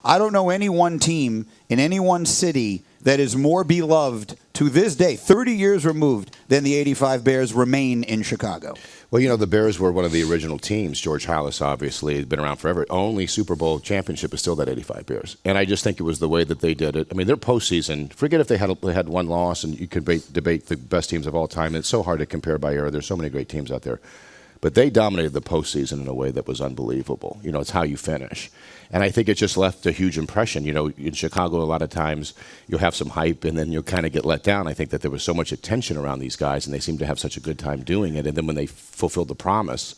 I don't know any one team in any one city that is more beloved to this day, 30 years removed, than the '85 Bears remain in Chicago. Well, you know, the Bears were one of the original teams. George Halas, obviously, had been around forever. Only Super Bowl championship is still that '85 Bears. And I just think it was the way that they did it. I mean, their postseason, forget if they had one loss, and you could debate the best teams of all time. It's so hard to compare by era. There's so many great teams out there. But they dominated the postseason in a way that was unbelievable. You know, it's how you finish. And I think it just left a huge impression. You know, in Chicago, a lot of times you'll have some hype and then you'll kind of get let down. I think that there was so much attention around these guys and they seemed to have such a good time doing it. And then when they fulfilled the promise,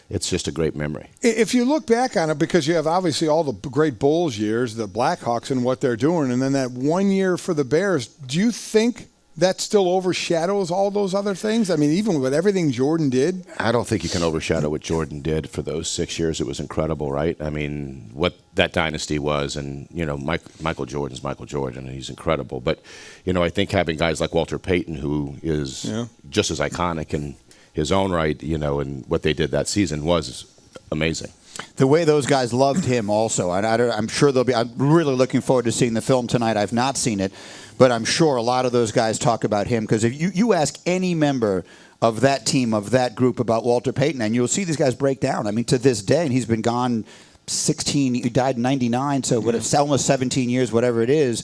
it's just a great memory. If you look back on it, because you have obviously all the great Bulls years, the Blackhawks and what they're doing, and then that 1 year for the Bears, do you think that still overshadows all those other things? I mean, even with everything Jordan did? I don't think you can overshadow what Jordan did for those 6 years. It was incredible, right? I mean, what that dynasty was, and, you know, Michael Jordan's Michael Jordan, and he's incredible. But, you know, I think having guys like Walter Payton, who is just as iconic in his own right, you know, and what they did that season was amazing. The way those guys loved him also. I'm sure they'll be. I'm really looking forward to seeing the film tonight. I've not seen it, but I'm sure a lot of those guys talk about him because if you ask any member of that team, of that group about Walter Payton, and you'll see these guys break down. I mean, to this day, and he's been gone 16, he died in 99, so it's almost 17 years, whatever it is.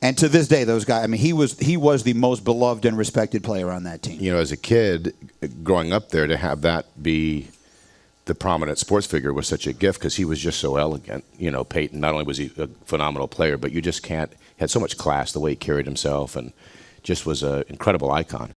And to this day, those guys, I mean, he was the most beloved and respected player on that team. You know, as a kid, growing up there, to have that be the prominent sports figure was such a gift because he was just so elegant. You know, Peyton, not only was he a phenomenal player, but you just can't, he had so much class, the way he carried himself, and just was an incredible icon.